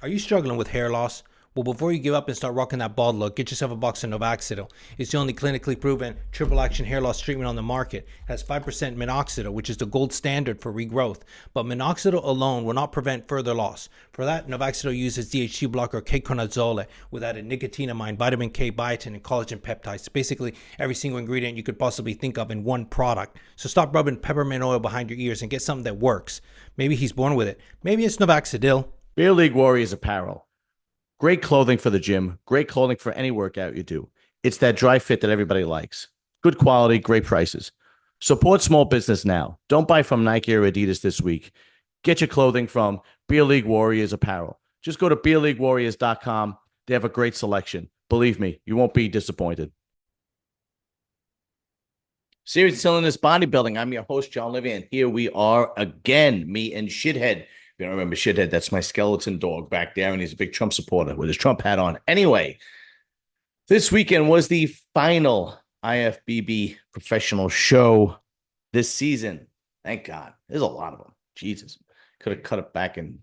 Are you struggling with hair loss? Well, before you give up and start rocking that bald look, get yourself a box of Novaxidil. It's the only clinically proven triple action hair loss treatment on the market. It has 5% minoxidil, which is the gold standard for regrowth. But minoxidil alone will not prevent further loss. For that, Novaxidil uses DHT blocker ketoconazole with added nicotinamide, vitamin K, biotin, and collagen peptides. Basically, every single ingredient you could possibly think of in one product. So stop rubbing peppermint oil behind your ears and get something that works. Maybe he's born with it. Maybe it's Novaxidil. Beer League Warriors apparel. Great clothing for the gym. Great clothing for any workout you do. It's that dry fit that everybody likes. Good quality, great prices. Support small business now. Don't buy from Nike or Adidas this week. Get your clothing from Beer League Warriors apparel. Just go to beerleaguewarriors.com. They have a great selection. Believe me, you won't be disappointed. Serious Cylinder's Bodybuilding. I'm your host, John Livy, and here we are again, me and Shithead. If you don't remember Shithead, that's my skeleton dog back there, and he's a big Trump supporter with his Trump hat on. Anyway, this weekend was the final IFBB professional show this season. Thank God. There's a lot of them. Jesus. Could have cut it back and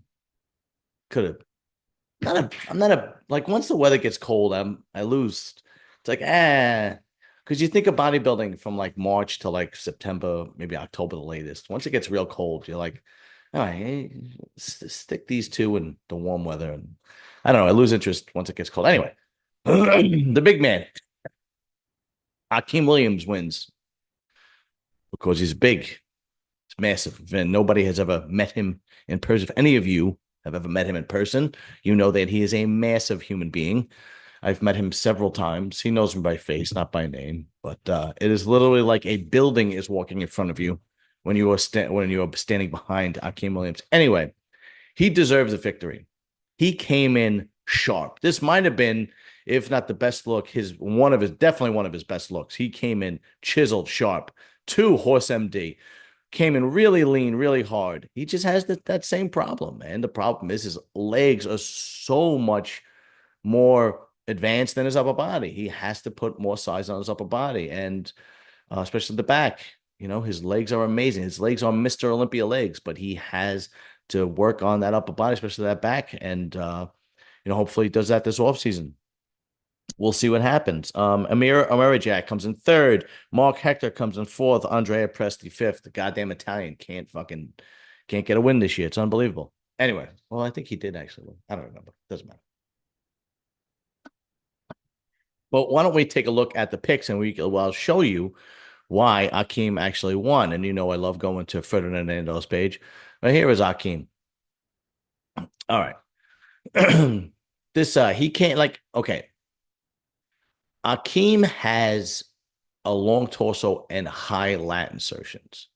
could have. I'm not a like once the weather gets cold, I lose. It's like, because you think of bodybuilding from like March to like September, maybe October the latest. Once it gets real cold, you're like, all right, stick these two in the warm weather. And I don't know. I lose interest once it gets cold. Anyway, the big man, Akim Williams, wins because he's big. It's massive. And nobody has ever met him in person. If any of you have ever met him in person, you know that he is a massive human being. I've met him several times. He knows me by face, not by name. But it is literally like a building is walking in front of you when you are standing behind Akim Williams. Anyway, he deserves a victory. He came in sharp. This might have been, if not the best look, definitely one of his best looks. He came in chiseled, sharp. Horse MD. Came in really lean, really hard. He just has that same problem, man. The problem is his legs are so much more advanced than his upper body. He has to put more size on his upper body, and especially the back. You know, his legs are amazing. His legs are Mr. Olympia legs, but he has to work on that upper body, especially that back. And, hopefully he does that this offseason. We'll see what happens. Amira Jack comes in third. Mark Hector comes in fourth. Andrea Presti fifth. The goddamn Italian can't get a win this year. It's unbelievable. Anyway, well, I think he did actually win. I don't remember. Doesn't matter. But why don't we take a look at the picks and I'll show you why Akim actually won. And I love going to Ferdinando's page. But here is Akim. All right. He can't okay. Akim has a long torso and high lat insertions.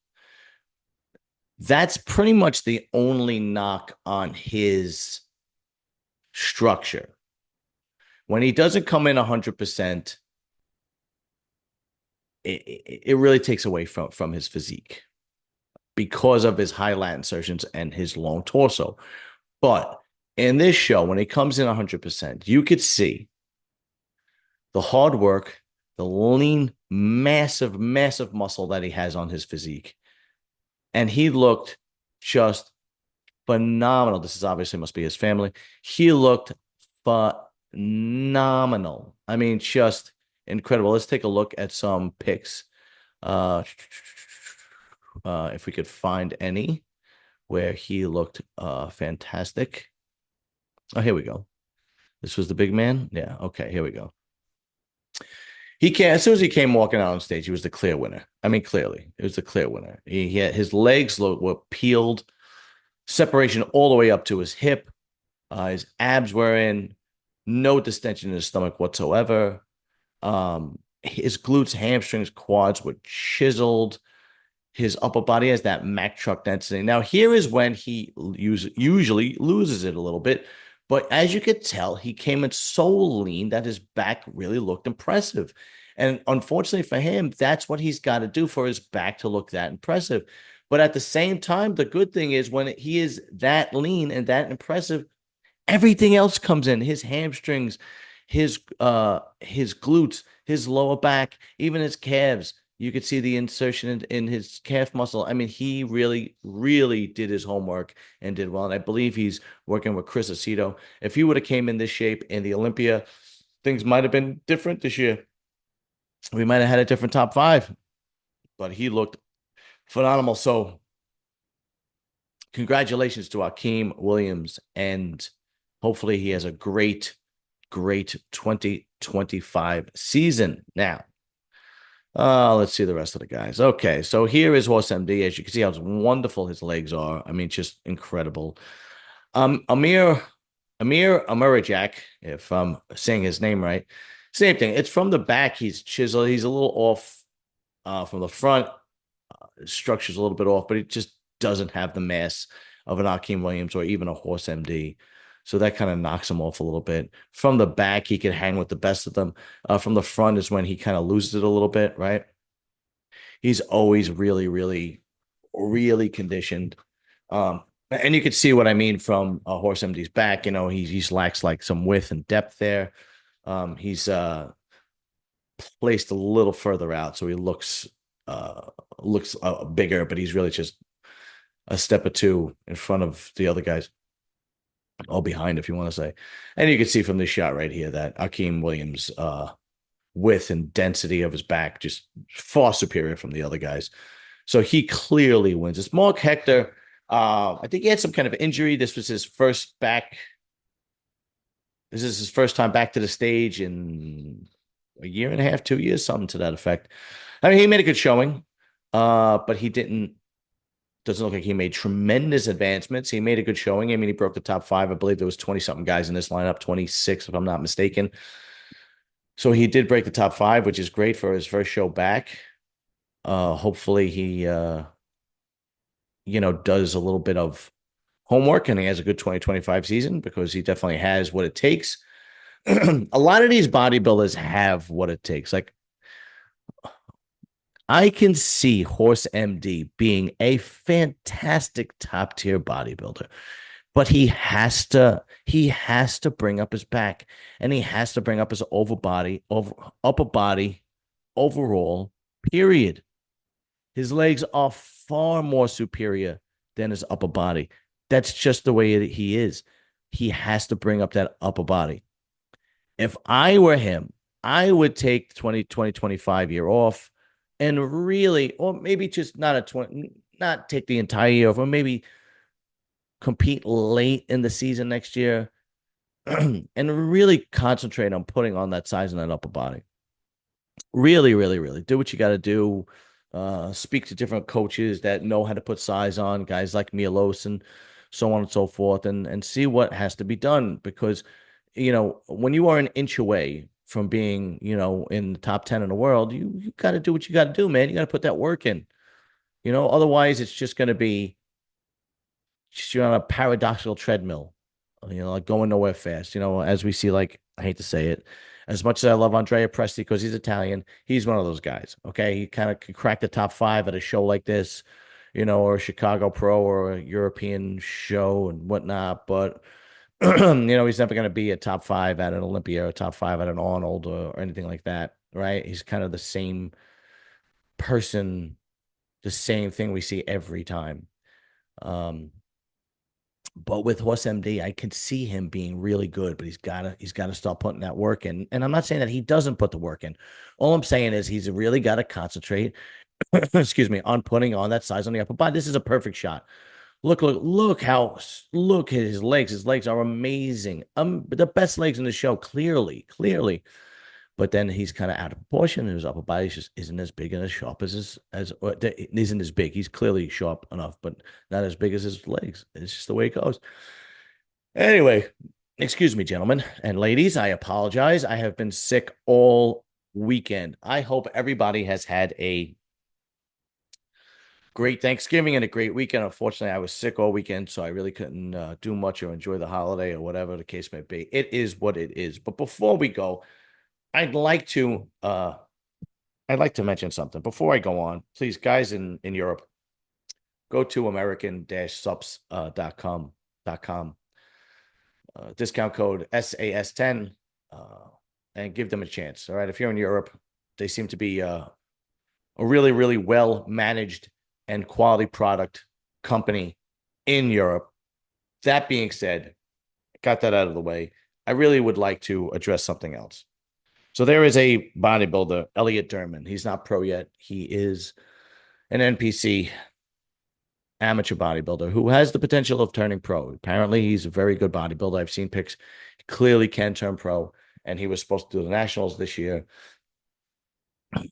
That's pretty much the only knock on his structure. When he doesn't come in 100%, it really takes away from his physique because of his high lat insertions and his long torso. But in this show, when he comes in 100%, you could see the hard work, the lean, massive, massive muscle that he has on his physique. And he looked just phenomenal. This is obviously must be his family. He looked phenomenal. I mean, just incredible. Let's take a look at some pics. If we could find any where he looked fantastic. Oh, here we go. This was the big man. Yeah. Okay. Here we go. As soon as he came walking out on stage, he was the clear winner. I mean, clearly, it was the clear winner. He had his legs were peeled, separation all the way up to his hip. His abs were in, no distension in his stomach whatsoever. His glutes, hamstrings, quads were chiseled. His upper body has that Mack truck density. Now, here is when he usually loses it a little bit. But as you could tell, he came in so lean that his back really looked impressive. And unfortunately for him, that's what he's got to do for his back to look that impressive. But at the same time, the good thing is when he is that lean and that impressive, everything else comes in. His hamstrings, his glutes, his lower back, even his calves. You could see the insertion in his calf muscle. I mean, he really, really did his homework and did well. And I believe he's working with Chris Aceto. If he would have came in this shape in the Olympia, things might have been different this year. We might have had a different top five, but he looked phenomenal. So congratulations to Akim Williams, and hopefully he has a great, great 2025 season. Now, let's see the rest of the guys. Okay, so here is Horse MD. As you can see how wonderful his legs are. I mean, just incredible. Amir Amirajak, if I'm saying his name right. Same thing. It's from the back. He's chiseled. He's a little off from the front. Structure's a little bit off, but it just doesn't have the mass of an Akim Williams or even a Horse MD. So that kind of knocks him off a little bit. From the back, he can hang with the best of them. From the front is when he kind of loses it a little bit, right? He's always really, really, really conditioned. And you can see what I mean from Horse MD's back. You know, he just lacks like some width and depth there. He's placed a little further out, so he looks bigger, but he's really just a step or two in front of the other guys, or behind, if you want to say. And you can see from this shot right here that Akim Williams' width and density of his back just far superior from the other guys. So he clearly wins. It's Mark Hector. I think he had some kind of injury. This was his first back. This is his first time back to the stage in a year and a half, 2 years, something to that effect. I mean, he made a good showing, but he doesn't look like he made tremendous advancements. He made a good showing. I mean, he broke the top five. I believe there was 20-something guys in this lineup, 26, if I'm not mistaken. So he did break the top five, which is great for his first show back. Hopefully he, does a little bit of homework and he has a good 2025 season, because he definitely has what it takes. A lot of these bodybuilders have what it takes. Like, I can see Horse MD being a fantastic top tier bodybuilder, but he has to bring up his back, and he has to bring up his upper body overall, period. His legs are far more superior than his upper body. That's just the way he is. He has to bring up that upper body. If I were him, I would take 2025 year off and really, or maybe just not take the entire year off, or maybe compete late in the season next year and really concentrate on putting on that size in that upper body. Really, really, really do what you got to do. Speak to different coaches that know how to put size on, guys like Mielos and so on and so forth, and see what has to be done. Because, when you are an inch away from being, in the top 10 in the world, you got to do what you got to do, man. You got to put that work in. Otherwise it's just going to be just you're on a paradoxical treadmill, like going nowhere fast. As we see, like, I hate to say it, as much as I love Andrea Presti because he's Italian, he's one of those guys. Okay, he kind of can crack the top five at a show like this, or a Chicago Pro or a European show and whatnot. But he's never going to be a top five at an Olympia or a top five at an Arnold or anything like that, right? He's kind of the same person, the same thing we see every time. But with Horse MD, I can see him being really good, but he's gotta start putting that work in. And I'm not saying that he doesn't put the work in. All I'm saying is he's really got to concentrate, excuse me, on putting on that size on the upper body. This is a perfect shot. Look at his legs. His legs are amazing. The best legs in the show, clearly. But then he's kind of out of proportion, and his upper body just isn't as big and as sharp isn't as big. He's clearly sharp enough, but not as big as his legs. It's just the way it goes. Anyway, excuse me, gentlemen and ladies. I apologize. I have been sick all weekend. I hope everybody has had a great Thanksgiving and a great weekend. Unfortunately, I was sick all weekend, so I really couldn't do much or enjoy the holiday or whatever the case may be. It is what it is. But before we go, I'd like to mention something before I go on. Please, guys in Europe, go to american-subs.com. Discount code SAS10 and give them a chance. All right. If you're in Europe, they seem to be a really, really well managed and quality product company in Europe. That being said, got that out of the way. I really would like to address something else. So there is a bodybuilder, Elliot Dermond. He's not pro yet. He is an NPC amateur bodybuilder who has the potential of turning pro. Apparently, he's a very good bodybuilder. I've seen pics. He clearly can turn pro, and he was supposed to do the nationals this year.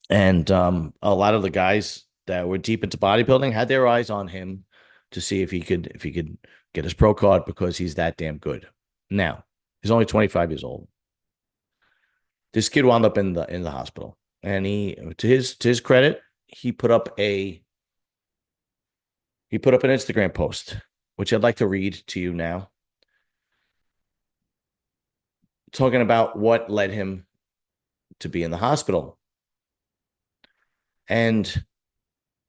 And a lot of the guys that were deep into bodybuilding had their eyes on him to see if he could get his pro card because he's that damn good. Now, he's only 25 years old. This kid wound up in the hospital, and he, to his credit, he put up an Instagram post, which I'd like to read to you now, talking about what led him to be in the hospital. And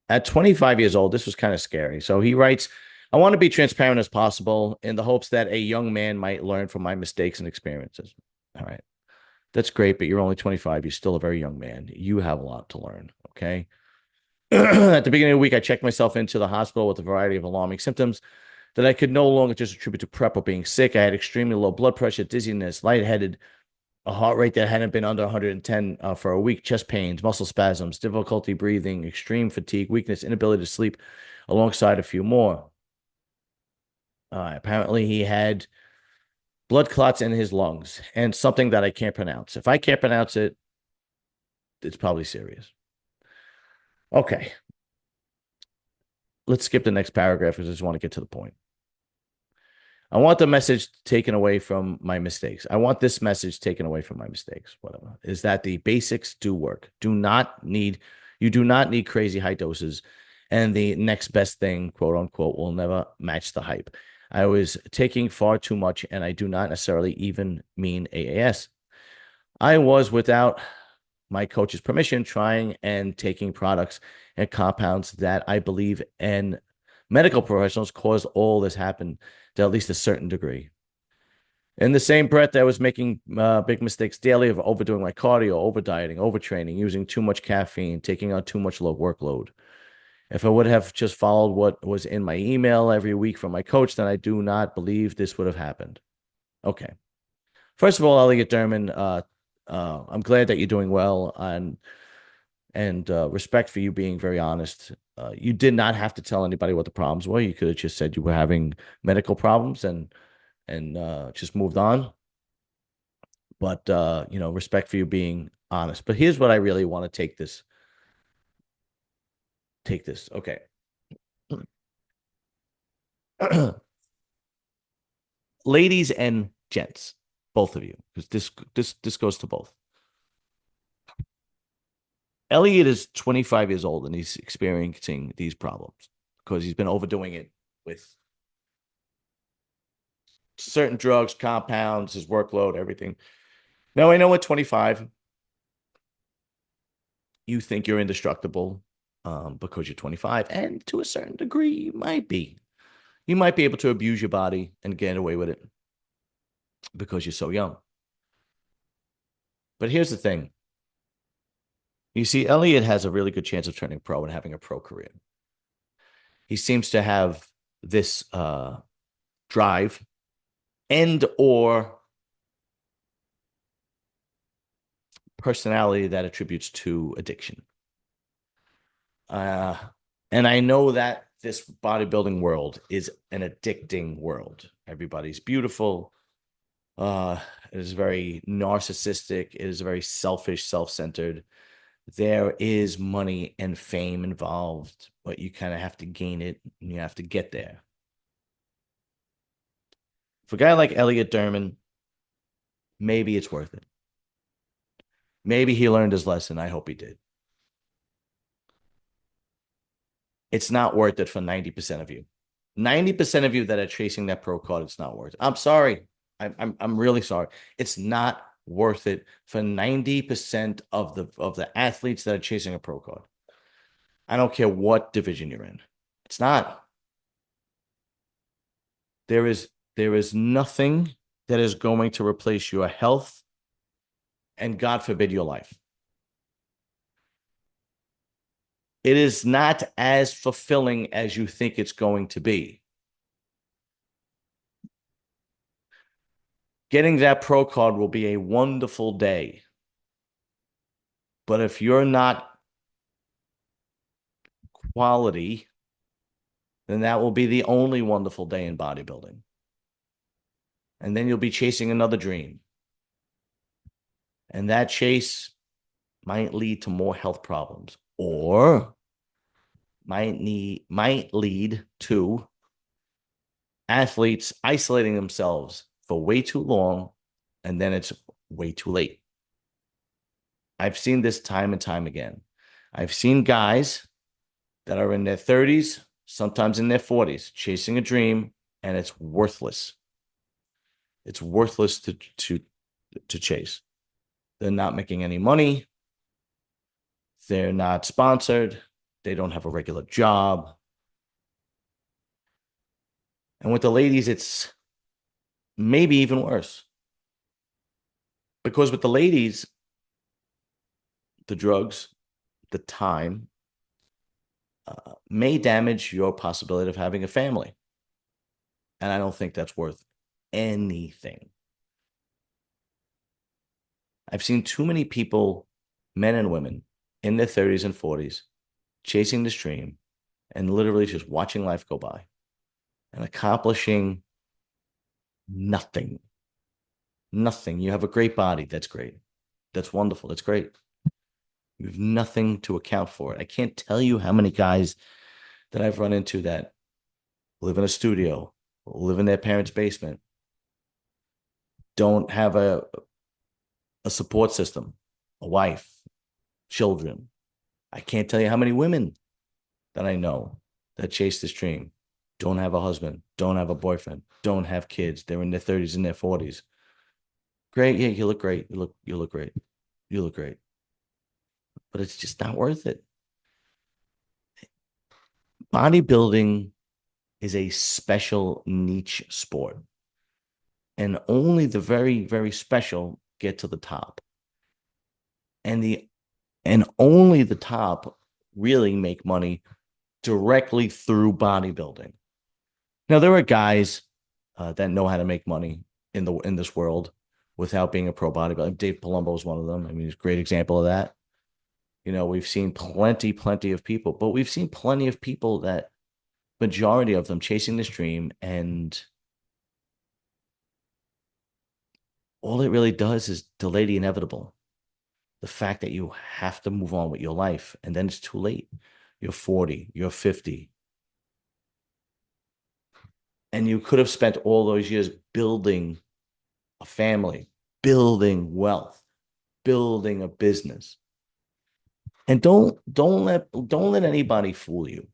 at 25 years old, this was kind of scary. So he writes, I want to be transparent as possible in the hopes that a young man might learn from my mistakes and experiences. All right. That's great, but you're only 25. You're still a very young man. You have a lot to learn. Okay. At the beginning of the week, I checked myself into the hospital with a variety of alarming symptoms that I could no longer just attribute to prep or being sick. I had extremely low blood pressure, dizziness, lightheaded, a heart rate that hadn't been under 110 for a week, chest pains, muscle spasms, difficulty breathing, extreme fatigue, weakness, inability to sleep, alongside a few more. Apparently, he had blood clots in his lungs and something that I can't pronounce. If I can't pronounce it, it's probably serious. Okay. Let's skip the next paragraph because I just want to get to the point. I want the message taken away from my mistakes. I want this message taken away from my mistakes, whatever, is that the basics do work. You do not need crazy high doses, and the next best thing, quote unquote, will never match the hype. I was taking far too much, and I do not necessarily even mean AAS. I was, without my coach's permission, trying and taking products and compounds that I believe and medical professionals caused all this happen to at least a certain degree. In the same breath, I was making big mistakes daily of overdoing my cardio, over dieting, overtraining, using too much caffeine, taking on too much low workload. If I would have just followed what was in my email every week from my coach, then I do not believe this would have happened. Okay. First of all, Elliot Dermond, I'm glad that you're doing well, and respect for you being very honest. You did not have to tell anybody what the problems were. You could have just said you were having medical problems and just moved on. But respect for you being honest. But here's what I really want to take this. Okay. Ladies and gents, both of you, because this goes to both. Elliot is 25 years old and he's experiencing these problems because he's been overdoing it with certain drugs, compounds, his workload, everything. Now, I know at 25, you think you're indestructible because you're 25, and to a certain degree, you might be. You might be able to abuse your body and get away with it because you're so young. But here's the thing. You see, Elliot has a really good chance of turning pro and having a pro career. He seems to have this drive and or personality that attributes to addiction. And I know that this bodybuilding world is an addicting world. Everybody's beautiful. It is very narcissistic. It is very selfish, self-centered. There is money and fame involved, but you kind of have to gain it and you have to get there. For a guy like Elliot Dermond, maybe it's worth it. Maybe he learned his lesson. I hope he did. It's not worth it for 90% of you. 90% of you that are chasing that pro card, it's not worth it. I'm sorry. I'm really sorry. It's not worth it for 90% of the athletes that are chasing a pro card. I don't care what division you're in. It's not. There is nothing that is going to replace your health and, God forbid, your life. It is not as fulfilling as you think it's going to be. Getting that pro card will be a wonderful day. But if you're not quality, then that will be the only wonderful day in bodybuilding. And then you'll be chasing another dream. And that chase might lead to more health problems or might lead to athletes isolating themselves for way too long, and then it's way too late. I've seen this time and time again. I've seen guys that are in their 30s, sometimes in their 40s, chasing a dream, and it's worthless. It's worthless to chase. They're not making any money. They're not sponsored. They don't have a regular job. And with the ladies, it's maybe even worse. Because with the ladies, the drugs, the time may damage your possibility of having a family. And I don't think that's worth anything. I've seen too many people, men and women, in their 30s and 40s, chasing this dream and literally just watching life go by and accomplishing nothing. Nothing. You have a great body. That's great. That's wonderful. That's great. You have nothing to account for it. I can't tell you how many guys that I've run into that live in a studio, live in their parents' basement, don't have a support system, a wife, children. I can't tell you how many women that I know that chase this dream, don't have a husband, don't have a boyfriend, don't have kids. They're in their 30s and their 40s. Great. Yeah, you look great. You look great. You look great. But it's just not worth it. Bodybuilding is a special niche sport. And only the very, very special get to the top. And only the top really make money directly through bodybuilding. Now, there are guys that know how to make money in this world without being a pro bodybuilder. Dave Palumbo is one of them. I mean, he's a great example of that. You know, we've seen plenty of people, but we've seen plenty of people that majority of them chasing this dream, and all it really does is delay the inevitable. The fact that you have to move on with your life, and then it's too late. You're 40, you're 50. And you could have spent all those years building a family, building wealth, building a business. And don't let anybody fool you.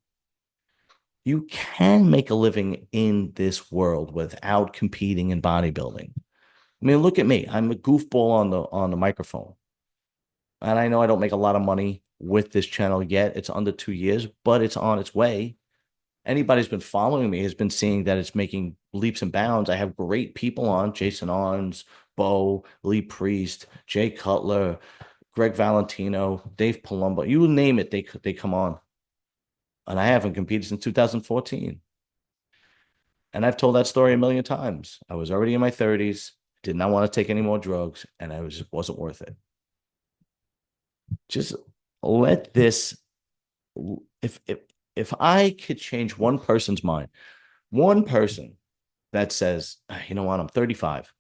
You can make a living in this world without competing in bodybuilding. I mean, look at me. I'm a goofball on the microphone. And I know I don't make a lot of money with this channel yet. It's under 2 years, but it's on its way. Anybody who's been following me has been seeing that it's making leaps and bounds. I have great people on: Jason Arns, Bo, Lee Priest, Jay Cutler, Greg Valentino, Dave Palumbo. You name it, they come on. And I haven't competed since 2014. And I've told that story a million times. I was already in my 30s, did not want to take any more drugs, and it wasn't worth it. Just let this, if I could change one person's mind, one person that says, you know what, I'm 35.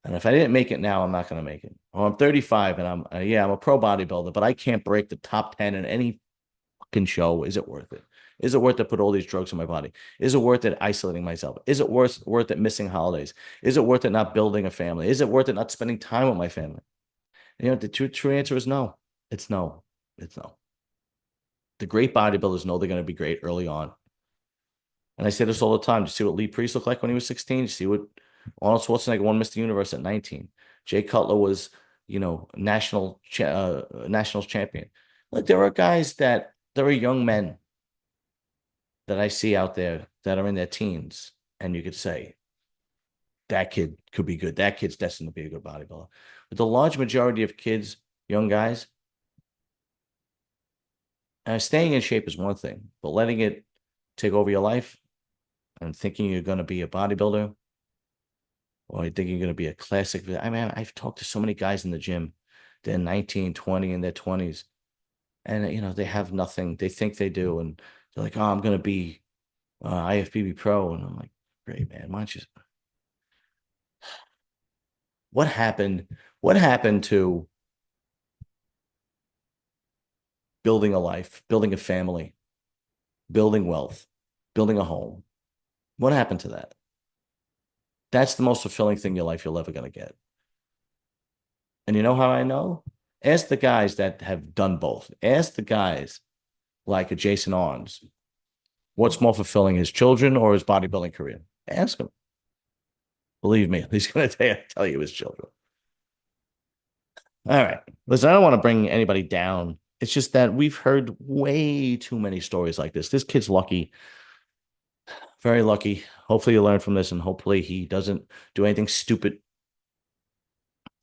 And if I didn't make it now, I'm not going to make it. Or I'm 35 and I'm a pro bodybuilder, but I can't break the top 10 in any fucking show. Is it worth it? Is it worth it to put all these drugs in my body? Is it worth it isolating myself? Is it worth it missing holidays? Is it worth it not building a family? Is it worth it not spending time with my family? And, you know, the true answer is no. It's no. It's no. The great bodybuilders know they're going to be great early on. And I say this all the time. You see what Lee Priest looked like when he was 16? You see what Arnold Schwarzenegger won Mr. Universe at 19? Jay Cutler was, nationals champion. Like, there are guys there are young men that I see out there that are in their teens, and you could say, that kid could be good. That kid's destined to be a good bodybuilder. But the large majority of kids, young guys, Staying in shape is one thing, but letting it take over your life and thinking you're going to be a bodybuilder or you think you're going to be a classic. I mean, I've talked to so many guys in the gym. They're 19, 20 in their 20s. And, they have nothing. They think they do. And they're like, oh, I'm going to be IFBB pro. And I'm like, great, man. Why don't you? What happened? What happened to building a life, building a family, building wealth, building a home? What happened to that? That's the most fulfilling thing in your life you're ever going to get. And you know how I know? Ask the guys that have done both. Ask the guys like a Jason Arns, what's more fulfilling, his children or his bodybuilding career? Ask him. Believe me, he's going to tell you his children. All right. Listen, I don't want to bring anybody down. It's just that we've heard way too many stories like this. This kid's lucky, very lucky. Hopefully you learn from this and hopefully he doesn't do anything stupid.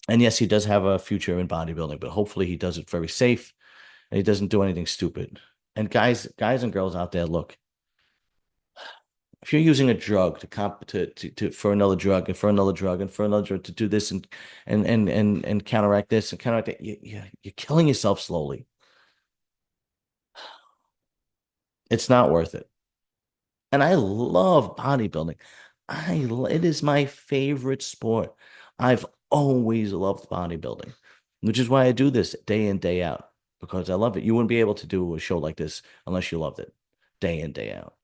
And yes, he does have a future in bodybuilding, but hopefully he does it very safe and he doesn't do anything stupid. And guys and girls out there, look, if you're using a drug to for another drug and for another drug and for another drug to do this and counteract this and counteract that, you're killing yourself slowly. It's not worth it. And I love bodybuilding. It is my favorite sport. I've always loved bodybuilding, which is why I do this day in, day out, because I love it. You wouldn't be able to do a show like this unless you loved it day in, day out.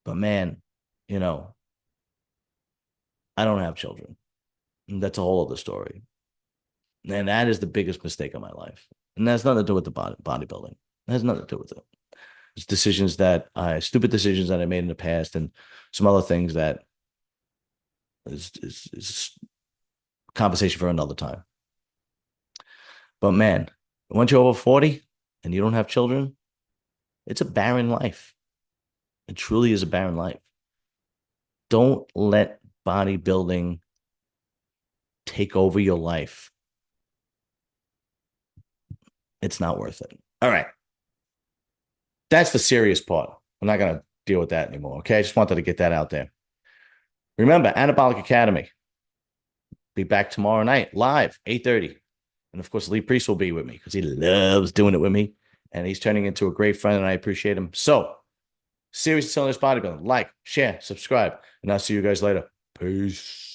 But man, I don't have children. And that's a whole other story. And that is the biggest mistake of my life. And that's nothing to do with the bodybuilding. It has nothing to do with it. It's stupid decisions that I made in the past and some other things that is conversation for another time. But man, once you're over 40 and you don't have children, it's a barren life. It truly is a barren life. Don't let bodybuilding take over your life. It's not worth it. All right. That's the serious part. I'm not going to deal with that anymore. Okay. I just wanted to get that out there. Remember, Anabolic Academy. Be back tomorrow night, live, 8:30. And of course, Lee Priest will be with me because he loves doing it with me. And he's turning into a great friend, and I appreciate him. So, Serious Cylinder Bodybuilding. Like, share, subscribe. And I'll see you guys later. Peace.